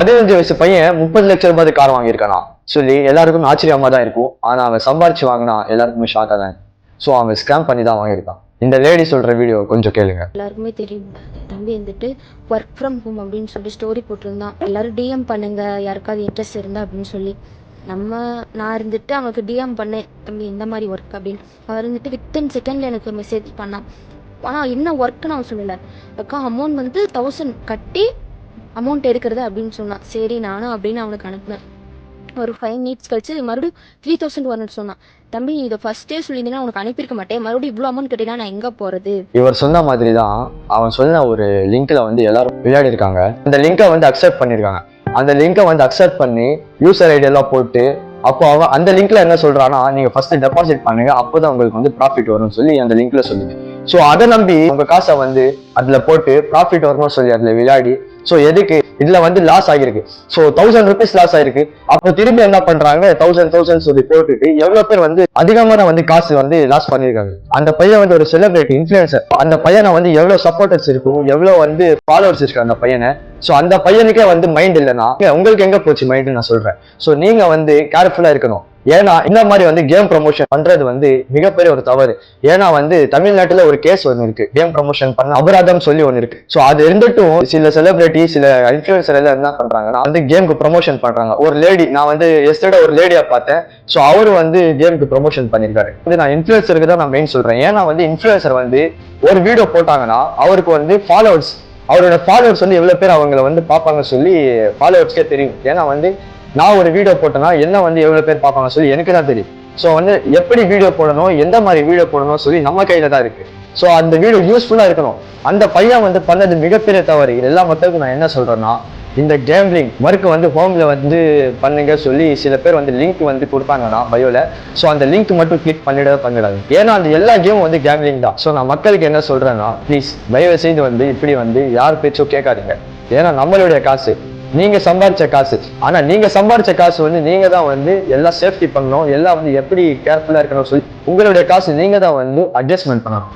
15 வயசு பையன் 30 லட்சம் ரூபாய் கார் வாங்கியிருக்கானா சொல்லி எல்லாருக்கும் ஆச்சரியமா தான் இருக்கும். ஆனா அவன் சம்பாரிச்சு வாங்கினா எல்லாருக்குமே ஷாக்கா தான். ஸோ அவன் ஸ்கேம் பண்ணி தான் வாங்கியிருக்கான். இந்த லேடி சொல்ற வீடியோ கொஞ்சம் கேளுங்க. எல்லாருக்குமே தெரியும், தம்பி வந்துட்டு ஒர்க் ஃப்ரம் ஹோம் அப்படின்னு சொல்லி ஸ்டோரி போட்டிருந்தான். எல்லாரும் டிஎம் பண்ணுங்க யாருக்காவது இன்ட்ரெஸ்ட் இருந்தா அப்படின்னு சொல்லி. நான் இருந்துட்டு அவனுக்கு டிஎம் பண்ணேன், தம்பி இந்த மாதிரி ஒர்க் அப்படின்னு. அவர் இருந்துட்டு வித்தின் செகண்ட்ல எனக்கு மெசேஜ் பண்ணான். ஆனால் என்ன ஒர்க்குன்னு அவன் சொல்லலை. அக்கா அமௌண்ட் வந்து 1000 கட்டி அமௌண்ட் எடுக்கிறது அப்படின்னு சொன்னான். சரி நானும் அப்படின்னு அவனுக்கு அனுப்புனேன். ஒரு 5 மினிட்ஸ் கழிச்சு மறுபடியும் 3000 வரணும்னு சொன்னான். தம்பி இதை ஃபர்ஸ்டே சொல்லியிருந்தேன்னா உனக்கு அனுப்பியிருக்க மாட்டேன், மறுபடியும் இவ்வளோ அமௌண்ட் கட்டினா நான் எங்கே போகிறது? இவர் சொன்ன மாதிரி தான் அவன் சொன்ன ஒரு லிங்க்ல வந்து எல்லாரும் விளையாடி இருக்காங்க. அந்த லிங்கை வந்து அக்செப்ட் பண்ணியிருக்காங்க. அந்த லிங்கை வந்து அக்செப்ட் பண்ணி யூசர் ஐடி எல்லாம் போட்டு அப்போ அவன் அந்த லிங்க்ல என்ன சொல்றான்னா, நீங்க ஃபர்ஸ்ட் டெபாசிட் பண்ணுங்க, அப்போதான் உங்களுக்கு வந்து ப்ராஃபிட் வரும்னு சொல்லி அந்த லிங்க்ல சொல்லுது. ஸோ அதை நம்பி உங்க காசை வந்து அதுல போட்டு ப்ராஃபிட் வரும்னு சொல்லி அதுல விளையாடி ஸோ எதுக்கு இதுல வந்து லாஸ் ஆகிருக்கு. ஸோ 1000 rupees லாஸ் ஆயிருக்கு. அப்போ திரும்பி என்ன பண்றாங்க, 1000 சொல்லி போட்டுட்டு எவ்வளவு பேர் வந்து அதிகமான வந்து காசு வந்து லாஸ் பண்ணிருக்காங்க. அந்த பையன் வந்து ஒரு செலிபிரிட்டி இன்ஃபுளுசர். அந்த பையனை வந்து எவ்வளவு சப்போர்ட்டர்ஸ் இருக்கும், எவ்வளவு வந்து ஃபாலோவர்ஸ் இருக்கு அந்த பையனை. ஸோ அந்த பையனுக்கே வந்து மைண்ட் இல்லைன்னா உங்களுக்கு எங்க போச்சு மைண்ட் நான் சொல்றேன். ஸோ நீங்க வந்து கேர்ஃபுல்லா இருக்கணும். ஏன்னா இந்த மாதிரி வந்து கேம் ப்ரமோஷன் பண்றது வந்து மிகப்பெரிய ஒரு தவறு. ஏன்னா வந்து தமிழ்நாட்டுல ஒரு கேஸ் ஒன்று இருக்கு, கேம் ப்ரமோஷன் பண்ண அபராதம் சொல்லி ஒன்று இருக்கு. ஸோ அது இருந்துட்டும் சில செலிபிரிட்டி சில இன்ஃபுளுசர் எல்லாம் என்ன பண்றாங்கன்னா வந்து கேமுக்கு ப்ரமோஷன் பண்றாங்க. ஒரு லேடி நான் வந்து எஸ்டர்டே ஒரு லேடியா பார்த்தேன். ஸோ அவரு வந்து கேமுக்கு ப்ரமோஷன் பண்ணிருக்காரு. வந்து நான் இன்ஃபுளுசருக்கு தான் நான் மெயின் சொல்றேன். ஏன்னா வந்து இன்ஃபுளுசர் வந்து ஒரு வீடியோ போட்டாங்கன்னா அவருக்கு வந்து ஃபாலோவர்ஸ், அவரோட ஃபாலோவர்ஸ் வந்து எவ்வளவு பேர் அவங்களை வந்து பார்ப்பாங்க சொல்லி ஃபாலோவர்ஸ்க்கே தெரியும். ஏன்னா வந்து நான் ஒரு வீடியோ போட்டேன்னா என்ன வந்து எவ்வளவு பேர் பார்ப்பாங்க சொல்லி எனக்கு தான் தெரியும். ஸோ வந்து எப்படி வீடியோ போடணும், எந்த மாதிரி வீடியோ போடணும் சொல்லி நம்ம கையில தான் இருக்கு. ஸோ அந்த வீடியோ யூஸ்ஃபுல்லா இருக்கணும். அந்த பையன் வந்து பண்ணது மிகப்பெரிய தவறு. எல்லா மக்களுக்கும் நான் என்ன சொல்றேன்னா, இந்த கேம்லிங் ஒர்க் வந்து ஹோம்ல வந்து பண்ணுங்க சொல்லி சில பேர் வந்து லிங்க் வந்து கொடுப்பாங்கன்னா பயோல. ஸோ அந்த லிங்க் மட்டும் கிளிக் பண்ணிடாது. ஏன்னா அந்த எல்லா கேமும் வந்து கேம்லிங் தான். ஸோ நான் மக்களுக்கு என்ன சொல்றேன்னா, ப்ளீஸ் தயவு செய்து வந்து இப்படி வந்து யார் பேச்சும் கேட்காதீங்க. ஏன்னா நம்மளுடைய காசு, நீங்க சம்பாரிச்ச காசு. ஆனா நீங்க சம்பாரிச்ச காசு வந்து நீங்க தான் வந்து எல்லாம் சேஃப்டி பண்ணணும், எல்லாம் வந்து எப்படி கேர்ஃபுல்லா இருக்கணும் சொல்லி உங்களுடைய காசு நீங்க தான் வந்து அட்ஜஸ்ட்மெண்ட் பண்ணணும்.